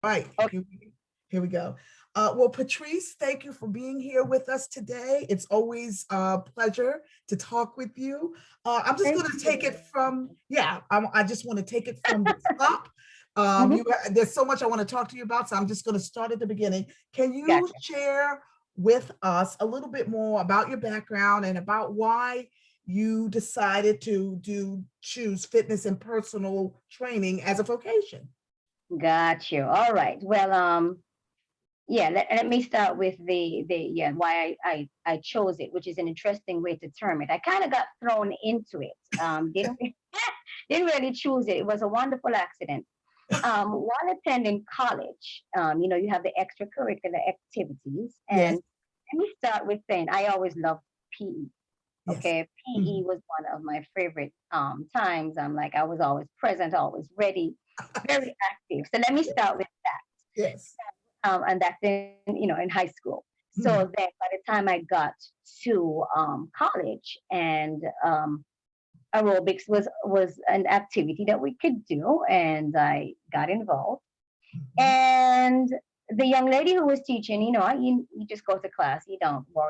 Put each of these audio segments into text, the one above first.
Right. Okay. Here we go. Well, Patrice, thank you for being here with us today. It's always a pleasure to talk with you. I'm just Thank going to take you. it from, I just want to take it from the top. Mhm. There's so much I want to talk to you about, so I'm just going to start at the beginning. Can you Gotcha. share with us a little bit more about your background and about why you decided to choose fitness and personal training as a vocation? Got you. All right. Well, yeah, let me start with the why I chose it, which is an interesting way to term it. I kind of got thrown into it. Didn't didn't really choose it. It was a wonderful accident. While attending college, you have the extracurricular activities, Yes, and let me start with saying I always loved PE. yes. Okay, PE Mhm. was one of my favorite times. I was always present, always ready, very active. So let me start with that. Yes. And that's in high school. So Mhm. then by the time I got to college, and aerobics was an activity that we could do, and I got involved. Mhm. And the young lady who was teaching, you just go to class, you don't know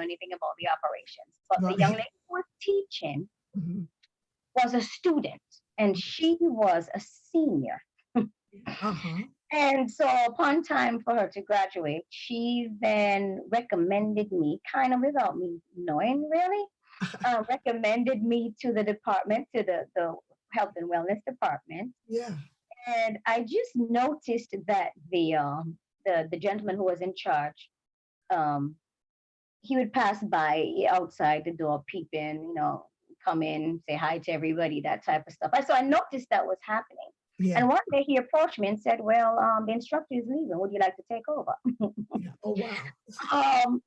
anything about the operations. But the young Right. lady who was teaching Mhm. was a student, and she was a senior. Uh-huh. And so, upon time for her to graduate, she then recommended me, kind of without me knowing really, recommended me to the department, to the health and wellness department. Yeah. And I just noticed that the gentleman who was in charge, um, he would pass by outside the door, peeping, come in, say hi to everybody, that type of stuff. So I noticed that was happening. Yeah. And one day he approached me and said, "Well, the instructor is leaving. Would you like to take over?" Yeah. Oh, wow. um,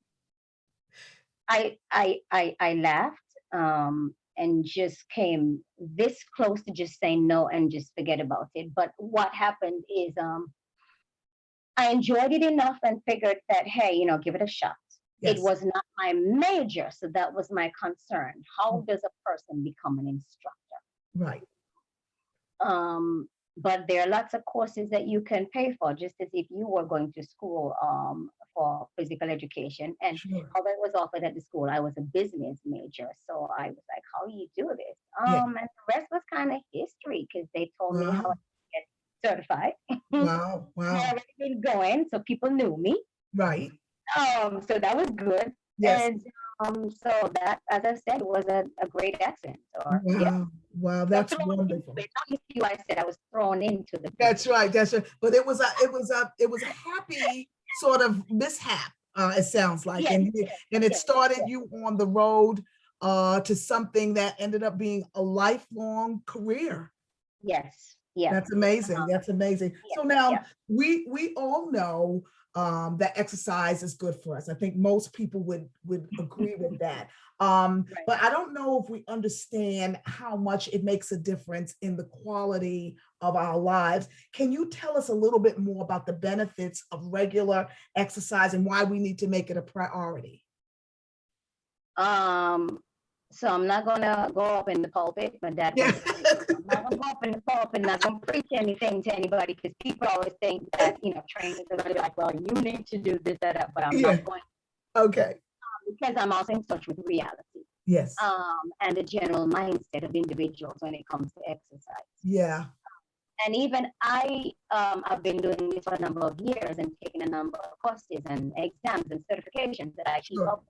I laughed, and just came this close to just saying no and just forget about it. But what happened is, I enjoyed it enough and figured that, hey, give it a shot. It Yes. was not my major, so that was my concern. How does a person become an instructor? Right. Um, but there are lots of courses that you can pay for, just as if you were going to school for physical education. And Sure. although it was offered at the school, I was a business major. So I was like, how do you do this? Yeah. And the rest was kind of history, because they told me how Wow. to get certified. Wow. I Wow. already been going, so people knew me. Right. So that was good. Yes. And so that, as I said, was a great accent. Or yeah, Wow. Wow. so That's thrown into wonderful. it. Not with you, I said I was thrown into the That's position. right. That's right. But it was a happy sort of mishap, it sounds like. Yes, And it yes, started yes, you on the road to something that ended up being a lifelong career. yes, yes, That's amazing. um, That's amazing. yeah, So now yeah. we all know that exercise is good for us. I think most people would agree with that. Right. But I don't know if we understand how much it makes a difference in the quality of our lives. Can you tell us a little bit more about the benefits of regular exercise and why we need to make it a priority? Um, so I'm not gonna go up in the pulpit. My dad Yeah. was saying, I'm not gonna go up in the pulpit, not gonna preach anything to anybody, because people always think that trainers are gonna be like, well, you need to do this, that, but I'm Yeah. not going, Okay. because I'm also in touch with reality. Yes. And the general mindset of individuals when it comes to exercise. Yeah. And even I've been doing this for a number of years and taking a number of courses and exams and certifications that I keep Sure. up.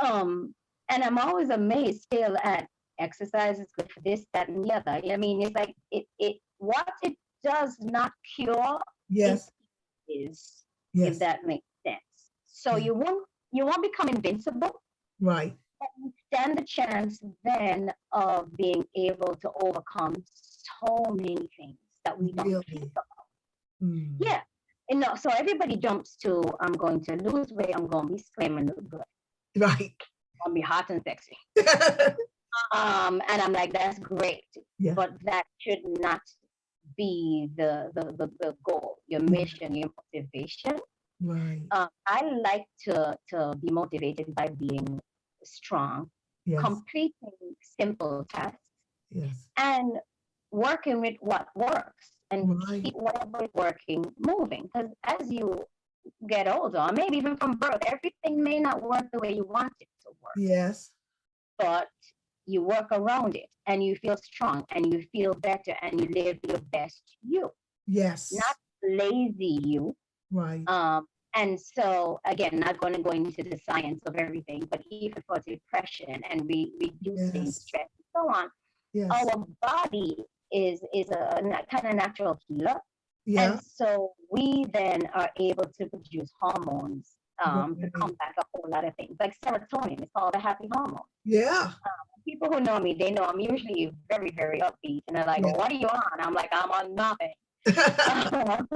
Um, and I'm always amazed still at exercise is good for this, that, and the other. I mean, it's like it what it does not cure, it Yes. is, if Yes. that makes sense. So Yeah. you won't become invincible, Right. but you stand the chance then of being able to overcome so many things that we don't think Really. of. Mm. Yeah. So everybody jumps to, I'm going to lose weight, I'm going to be slim and look good. Right. I'm going to be hot and sexy. And I'm like, that's great, Yeah. but that should not be the goal, your Mm. mission, your motivation. Right. I like to be motivated by being strong, Yes. completing simple tasks, Yes. and working with what works. and Right. keep whatever is working moving. Because as you get older, or maybe even from birth, everything may not work the way you want it to work, Yes. but you work around it and you feel strong and you feel better and you live your best you, not Yes. lazy you. Right. And so, again, not going to go into the science of everything, but even for depression and reducing Yes. stress and so on, Yes. our body is a kind of natural healer. Yeah. And so we then are able to produce hormones to Right. combat a whole lot of things, like serotonin. It's called a happy hormone. Yeah. People who know me, they know I'm usually very, very upbeat. And they're like, Yeah. what are you on? I'm like, I'm on nothing. So I'm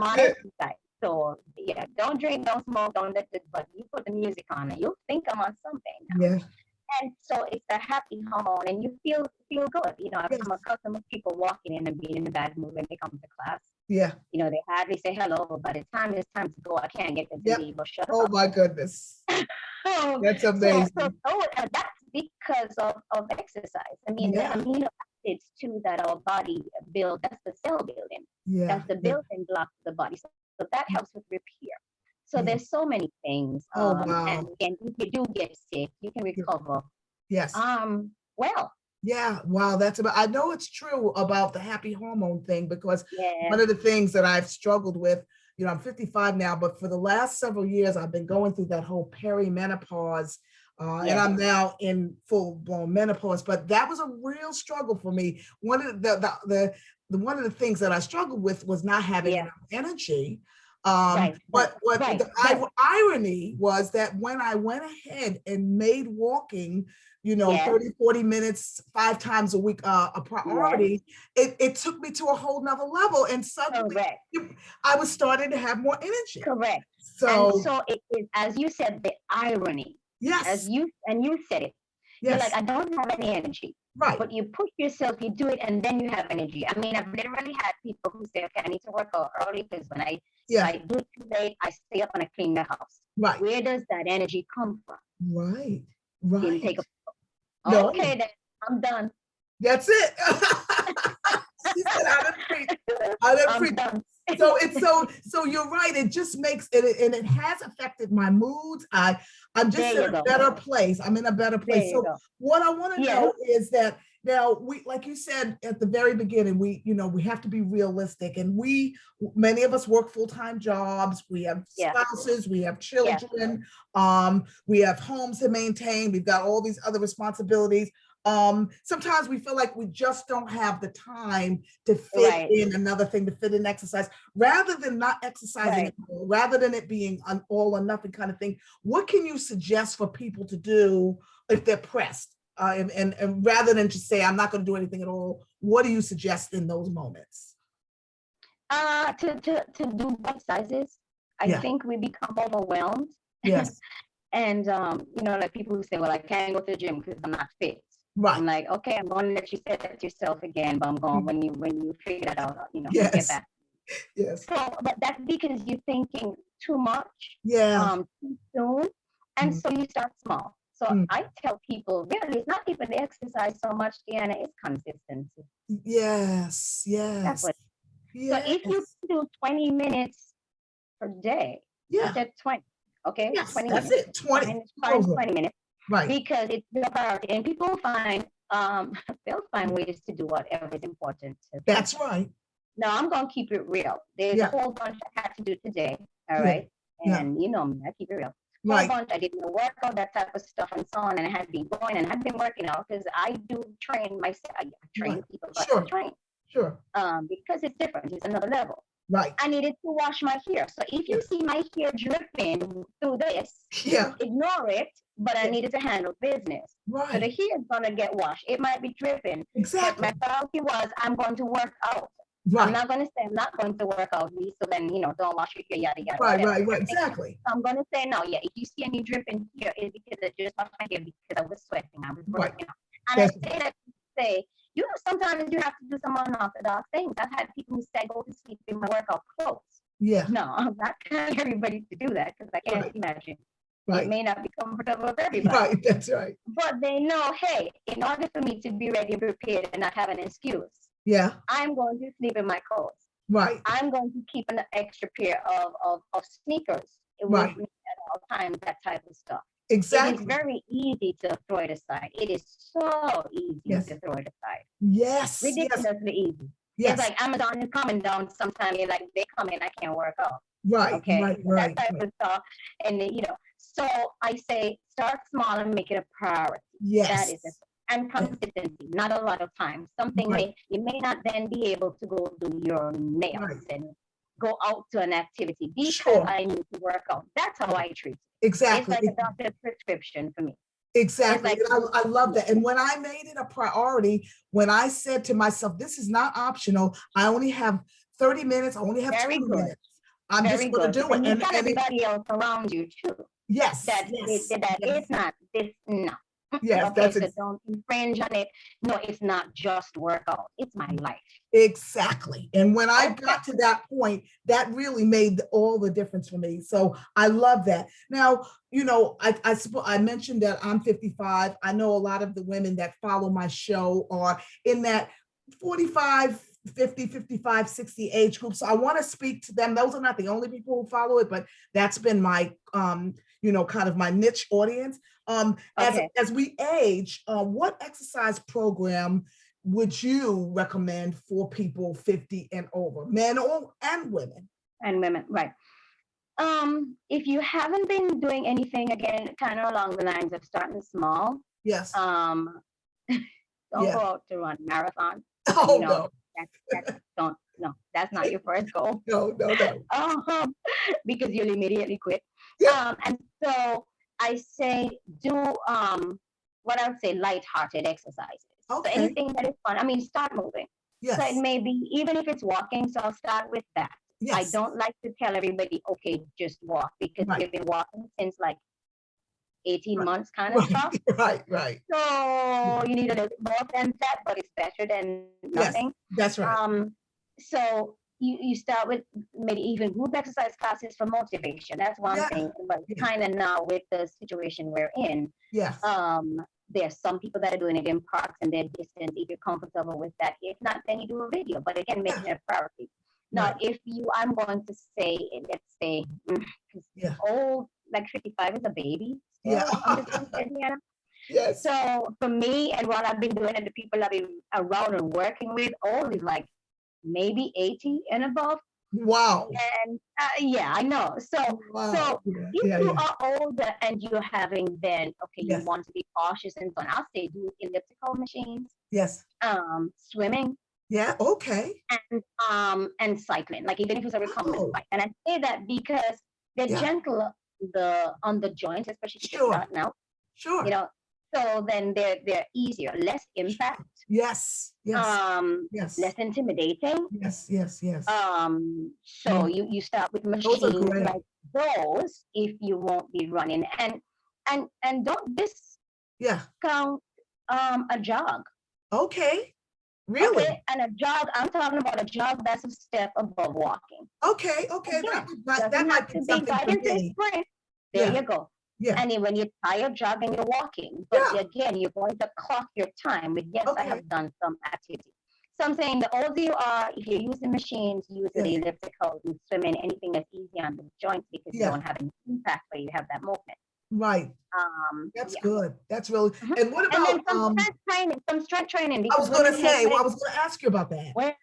That's on it. exercise. So yeah, don't drink, don't smoke, don't let this, but you put the music on and you'll think I'm on something. Yeah. And so it's a happy hormone and you feel good. Yes. I'm accustomed to people walking in and being in a bad mood when they come to class. Yeah. They hardly say hello, but by the time it's time to go, I can't get them to Yep. leave or shut Oh up. my goodness. That's amazing. That's because of exercise. I mean, the Yeah. amino acids too that our body build, that's the cell building. Yeah. That's the Yeah. building block of the body. So that helps with repair. So Yeah. there's so many things. Oh And wow. again, if you do get sick, you can recover. Yes. Well, Yeah, wow, that's about, I know it's true about the happy hormone thing because yeah, one of the things that I've struggled with, I'm 55 now, but for the last several years, I've been going through that whole perimenopause, and yes, I'm now in full blown menopause, but that was a real struggle for me. One of one of the things that I struggled with was not having yeah, enough energy. right, But what right, the right. irony was that when I went ahead and made walking, Yes, 30, 40 minutes, 5 times a week, a yes, priority, it took me to a whole nother level. And suddenly correct, I was starting to have more energy. correct. And So so it is, as you said, the irony, yes, you said it. You're like, yes, I don't have any energy, right. but you push yourself, you do it, and then you have energy. I mean, I've literally had people who say, okay, I need to work out early because if Yeah, I do it too late, I stay up and I clean the house. right, Where does that energy come from? right, Didn't take right. a, No, okay, then I'm done. that's it. She said, I didn't I'm preach. done. So it's so you're right. It just makes it, and it has affected my moods. I'm just There in you a go. better place. I'm in a better There place. you So go. what I want to Yes. know is that now we, like you said at the very beginning, we have to be realistic, and many of us work full-time jobs. We have Yeah. spouses, we have Yeah. children, we have homes to maintain. We've got all these other responsibilities. Sometimes we feel like we just don't have the time to fit Right. in another thing, to fit in exercise, rather than not exercising, Right. at all, rather than it being an all or nothing kind of thing. What can you suggest for people to do if they're pressed? And rather than just say, I'm not going to do anything at all, what do you suggest in those moments? To do bite sizes. I Yeah. think we become overwhelmed. Yes. And like people who say, well, I can't go to the gym because I'm not fit. Right. I'm like, okay, I'm going to let you say that to yourself again, but I'm going, when you figure that out, get Yes. back. Yes. So, but that's because you're thinking too much, Yeah. too soon, and Mm. so you start small. So Mm. I tell people, really, it's not even the exercise so much, Deanna, it's consistency. Yes. That's Yes. what. Yes. So if you do 20 minutes per day, I Yeah. said 20, okay? Yes. 20 That's minutes. it. 20. Find 20 minutes. Right. Because it's your priority. And people find, they'll find ways to do whatever is important to them. That's right. Now, I'm going to keep it real. There's a whole bunch I had to do today, all right? And you know me, I keep it real. Whole bunch, I did my workout, that type of stuff and so on, and I had been going and I've been working out because I do train myself. I train people, but I train. Sure. Because it's different. It's another level. Right. I needed to wash my hair. So if you see my hair dripping through this, ignore it, but I needed to handle business. Right. So the hair is going to get washed. It might be dripping. Exactly. But my priority was, I'm going to work out. Right. I'm not going to say I'm not going to work out, so then, don't wash your hair, yada, yada. Right. Exactly. So I'm going to say, no, if you see any dripping here, it's because I just washed my hair because I was sweating. I was working out. And I say that to say, sometimes you have to do some unorthodox things. I've had people who say, go to sleep in my workout clothes. Yeah. No, I'm not telling everybody to do that because I can't imagine. Right. It may not be comfortable for everybody. Right, that's right. But they know, hey, in order for me to be ready and prepared and not have an excuse, Yeah. I'm going to sleep in my clothes. Right. I'm going to keep an extra pair of sneakers with Right. me at all times, that type of stuff. It is Exactly. very easy to throw it aside. It is so easy Yes. to throw it aside. Yes. Yes. Ridiculously easy. It's Yes. like Amazon is coming down sometime. You're like, they come in, I can't work out. Right. Okay. Right. That Right. type Right. of stuff. And so I say start small and make it a priority. That is it. Yes. And consistency, not a lot of time. Right. You may not then be able to go do your Right. nails and go out to an activity because Sure. I need to work out. That's how I treat it. It's Exactly. like a doctor's prescription for me. It's Exactly. like, And I love that. And when I made it a priority, when I said to myself, this is not optional, I only have 30 minutes, I only have very 20 good. minutes. I'm just Very going good. to do it. And you tell And it, everybody else around you too yes, that yes, that yes, it's not this, no. yes, Okay, that's so don't infringe on it. No, it's not just workout. It's my life. exactly. And when I Okay. got to that point, that really made all the difference for me. So I love that. Now, I mentioned that I'm 55. I know a lot of the women that follow my show are in that 45, 50, 55, 60 age group. So I want to speak to them. Those are not the only people who follow it, but that's been my, kind of my niche audience. Okay. As we age, what exercise program would you recommend for people 50 and over, men and women? And women, right. If you haven't been doing anything, again, kind of along the lines of starting small, Yes. don't Yeah. go out to run marathon. Oh, no. No, that's not your first goal. No. Because you'll immediately quit. Yeah. And so I say do what I would say light-hearted exercises. Okay. So anything that is fun. I mean, start moving. Yes. So it may be, even if it's walking, so I'll start with that. Yes. I don't like to tell everybody, okay, just walk, because Right. we've been walking since like 18 Right. months kind of stuff. Right. So you need a little more than that, but it's better than nothing. Yes, that's right. So you start with maybe even group exercise classes for motivation. That's one thing. But kind of now with the situation we're in, yes. There's some people that are doing it in parks and their distance. If you're comfortable with that, if not, then you do a video. But again, making it a priority. Now, if I'm going to say, let's say, old, like 55 is a baby. Still, Yeah. Yes. So for me and what I've been doing and the people I've been around and working with, all is like maybe 80 and above. Wow. And I know. So if you are older and you're having then, you want to be cautious and so on, I'll say do elliptical machines. Yes. Swimming. Yeah. Okay. And cycling, like even if it's a recumbent bike. And I say that because they're gentle on the joints, especially if you're starting out. Sure. So then they're easier, less impact. Yes. Less intimidating. Yes. So you start with machines like those if you won't be running, and don't discount a jog. Okay. Really? Okay, and a jog, I'm talking about a jog that's a step above walking. Okay. Again, that might be something for me. There you go. Yeah. And then when you're tired jogging, you're walking. But again, you're going to clock your time with, I have done some activity. So I'm saying the older you are, if you're using machines, use the elliptical, and swimming, anything that's easy on the joints because you don't have any impact where you have that movement. Right. That's good. That's really. And what about and then some strength training? I was going to say, I was going to ask you about that. Wait.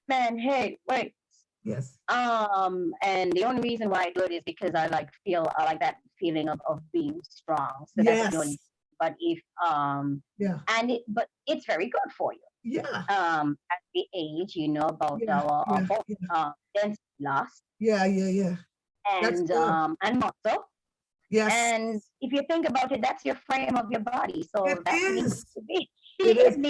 Yes. And the only reason why I do it is because I like that feeling of being strong. So that's the only. But if but it's very good for you. Yeah. At the age, about our density loss. Yeah. And muscle. Yes. And if you think about it, that's your frame of your body. So that needs to be. It is. And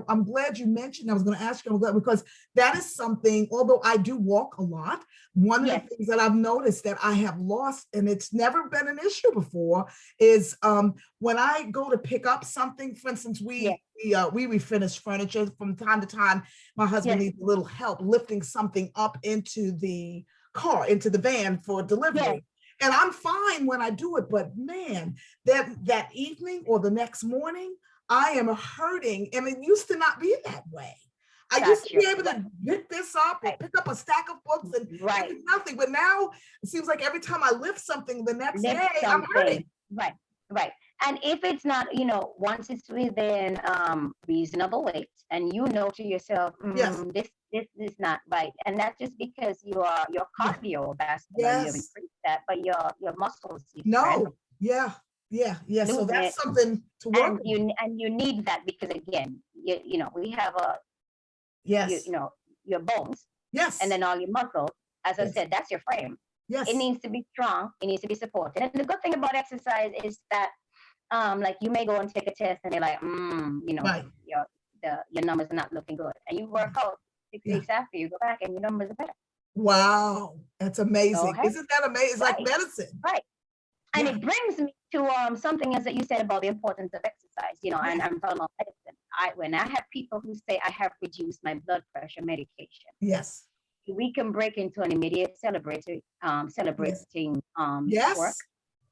I'm glad you mentioned, I was going to ask you, I'm glad, because that is something, although I do walk a lot, one of the things that I've noticed that I have lost, and it's never been an issue before, is when I go to pick up something, for instance, we refinish furniture from time to time. My husband needs a little help lifting something up into the car, into the van for delivery. And I'm fine when I do it, but man, that evening or the next morning, I am hurting. And it used to not be that way. I used to Got you. be able to pick this up or Right. pick up a stack of books and Right. it was nothing. But now it seems like every time I lift something the next Lift day, I'm hurting. something. Right. Right. And if it's not, once it's within reasonable weight, and you know to yourself, Yes. this is not right, and that's just because your Yeah. cardiovascular, you have Yes. increased that, but your muscles, your strength, No. Yeah. Yeah. Yeah. So losing that's it, something to work on. and you need that because again, we have Yes. your bones, and Yes. then all your muscles. As I Yes. said, that's your frame. It Yes. needs to be strong. It needs to be supported. And the good thing about exercise is that, like you may go and take a test, and they're like, Right. your numbers are not looking good, and you work out 6 weeks Yeah. after, you go back, and your numbers are better. Wow. That's amazing. Okay, Isn't that amazing? It's like right, medicine. right. And Yeah. it brings me to something else that you said about the importance of exercise. And Yes. I'm talking about medicine. When I have people who say I have reduced my blood pressure medication, Yes. we can break into an immediate Yes. celebrating work Yes.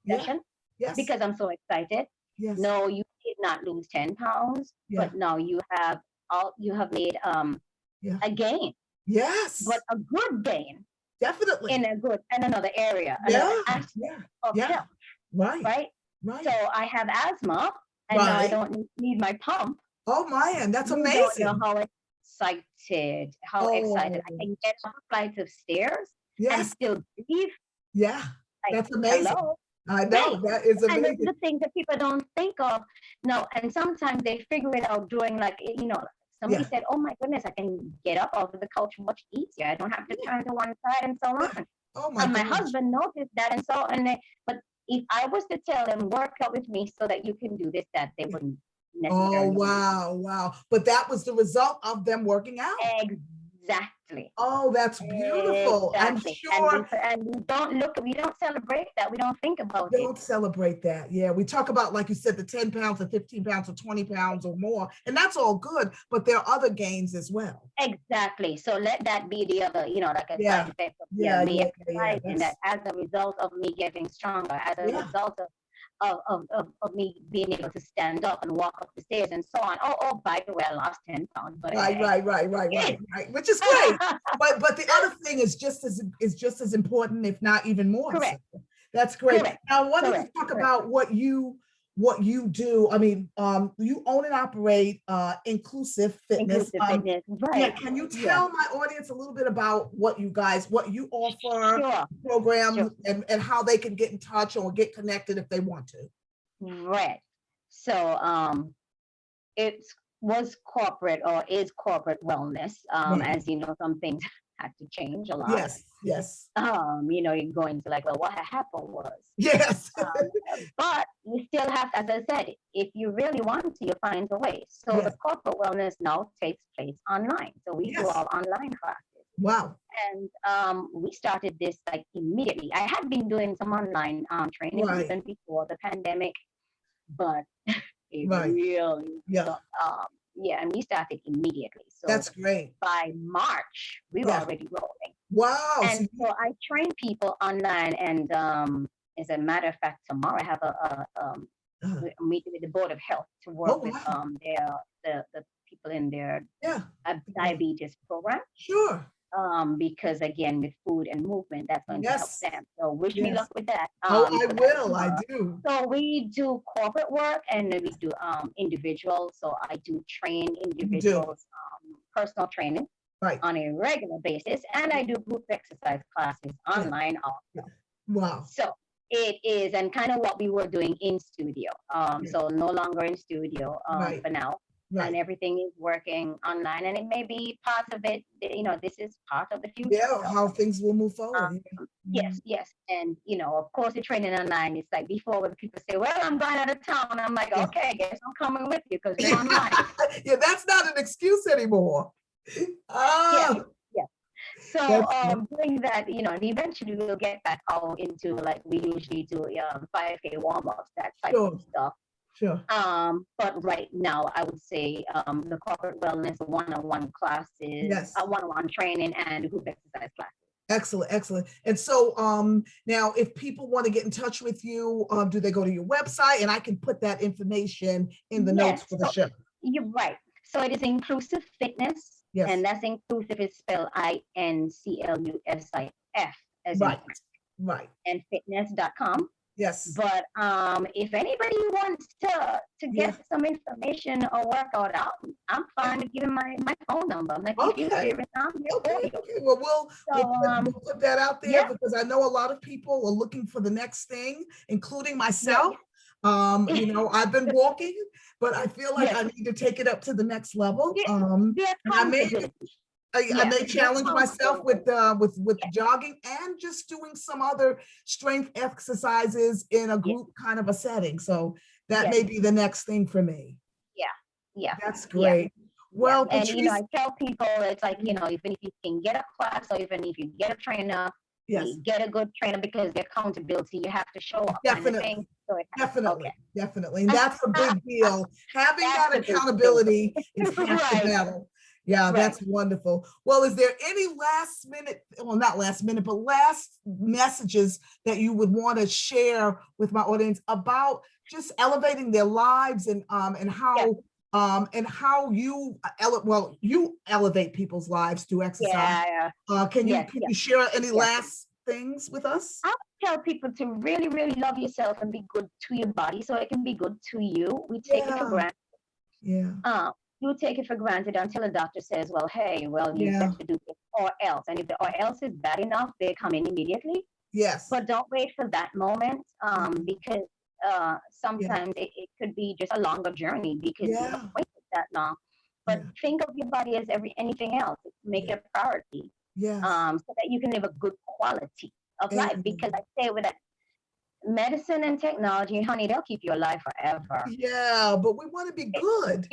Yeah. session Yes. because I'm so excited. Yes. No, you did not lose 10 pounds, Yeah. but now you have made Yeah. a gain, but Yes. a good gain Definitely. in another area, Yeah. another aspect Yeah. of Yeah. health, Right. right? Right. So I have asthma, and now I Right. don't need my pump. Oh, man. That's You don't know amazing. how excited I Oh, can get up a flight of stairs and yes. still breathe. Yeah. Like, That's amazing. hello, I right? know. That is And amazing. the things that people don't think of. No, and sometimes they figure it out during, like, somebody Yeah. said, "Oh my goodness, I can get up off of the couch much easier. I don't have to turn to one side and so Yeah. on." Oh, my And my gosh. husband noticed that, and so and but if I was to tell them, work out with me so that you can do this, that they wouldn't Oh, necessarily believe. wow. Wow. But that was the result of them working out. Exactly. Oh, that's beautiful. I'm Exactly. sure And we don't celebrate that. We don't think about it. don't celebrate that. Yeah, we talk about, like you said, the 10 pounds or 15 pounds or 20 pounds or more, and that's all good, but there are other gains as well. Exactly. So let that be the other, like a Yeah, side effect of yeah, me yeah, yeah. exercising, that as a result of me getting stronger, as a Yeah, result of me being able to stand up and walk up the stairs and so on. Oh, by the way, I lost 10 pounds, but right, hey. right, right, right, right, right, which is great. But the other thing is just as important, if not even more. So Correct. that's great. Correct. Now, I wanted to Correct. talk Correct. about what you do. I mean, you own and operate InclusIf Fitness. Inclusive fitness. Yeah, Right. can you Yeah. tell my audience a little bit about what you offer, Sure. programs, Sure. and how they can get in touch or get connected if they want to? Right. So it was corporate, or is corporate wellness. Right. As you know, some things had to change a lot. Yes, yes, You go into like, well, what happened was, yes. but you still have, as I said, if you really want to, you find a way. So Yes. the corporate wellness now takes place online. So we do Yes. all online classes. Wow. And we started this like immediately. I had been doing some online training Right. even before the pandemic, but it Right. really Yeah. took, and we started immediately. So That's great. by March, we were Yeah. already rolling. Wow. And so I train people online, and as a matter of fact, tomorrow I have a meeting with the Board of Health to work Oh, with wow. the people in their Yeah. diabetes program. Sure. Because again, with food and movement, that's going to help Yes. them. So wish me Yes. luck with that. Oh, I So that's will. I tomorrow. do. So we do corporate work, and then we do individuals. So I do train individuals, personal training Right. on a regular basis, and I do group exercise classes online also. Wow. So it is, and kind of what we were doing in studio. So no longer in studio Right. for now. Right. And everything is working online, and it may be part of it. This is part of the future. Yeah, how things will move forward. Yes, yes. And of course, the training online is like before, when people say, well, I'm going out of town. I'm like, okay, I guess I'm coming with you because we're online. Yeah, that's not an excuse anymore. Yeah, yeah. So That's- doing that, and eventually we'll get back out into, like, we usually do 5K warm-ups, that type of stuff. Sure. But right now, I would say the corporate wellness one-on-one classes, Yes. one-on-one training, and group exercise classes. Excellent, excellent. And so now if people want to get in touch with you, do they go to your website? And I can put that information in the notes Yes, for the so show. you're right. So it is InclusIf Fitness, Yes. and that's inclusive is spelled INCLUSIF as in Right, right. and fitness.com. Yes. But if anybody wants to Yeah. get some information or work out, I'm fine to give them my phone number. I'm like, if you're Okay. serious, I'm here for you. Okay. Well, we'll put that out there Yeah. because I know a lot of people are looking for the next thing, including myself. You know, I've been walking, but I feel like I need to take it up to the next level. And I may challenge myself with jogging and just doing some other strength exercises in a group kind of a setting. So that may be the next thing for me. Yeah. That's great. Well, and Patrice, you know, I tell people it's like, you know, even if you can get a class or even if you get a trainer, you get a good trainer because the accountability, you have to show up. Definitely. Definitely. Okay. Definitely. And that's a big deal. Having that accountability is half the battle. Yeah, that's wonderful. Well, is there any last minute, well, not last minute, but last messages that you would want to share with my audience about just elevating their lives and how you elevate people's lives through exercise? Can you share any last things with us? I would tell people to really, really love yourself and be good to your body so it can be good to you. We take it for granted. You take it for granted until a doctor says, well, hey, well, you have to do this or else. And if the or else is bad enough, they come in immediately. Yes. But don't wait for that moment because sometimes it could be just a longer journey because you haven't waited that long. But think of your body as anything else. Make it a priority. So that you can live a good quality of life. Because I say with that, medicine and technology, honey, they'll keep you alive forever. Yeah, but we want to be good.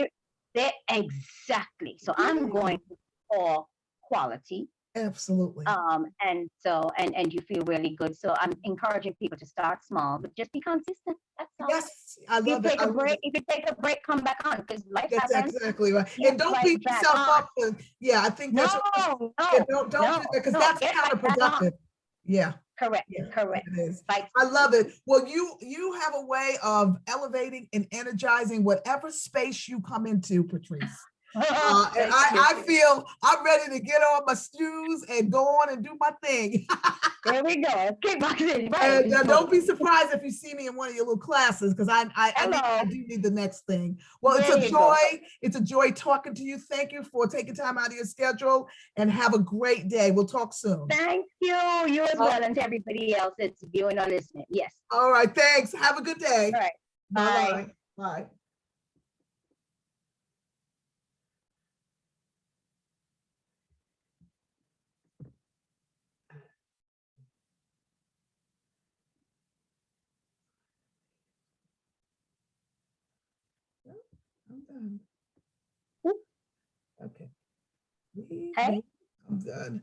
Exactly. So I'm going for quality. Absolutely. And you feel really good. So I'm encouraging people to start small, but just be consistent. That's all. Yes, I love it. If you take a break, come back on because life happens. That's exactly right. And don't beat yourself up. I think that's don't do that because that's counterproductive. Yeah. Correct. It is. I love it. Well, you have a way of elevating and energizing whatever space you come into, Patrice. And I feel I'm ready to get on my shoes and go on and do my thing. There we go. Kickboxing. And don't be surprised if you see me in one of your little classes because I do need the next thing. Well, it's a joy. It's a joy talking to you. Thank you for taking time out of your schedule and have a great day. We'll talk soon. Thank you. You as well, and to everybody else that's viewing or listening. Yes. All right. Thanks. Have a good day. All right. Bye. Bye. I'm done. Okay. Hey. I'm done.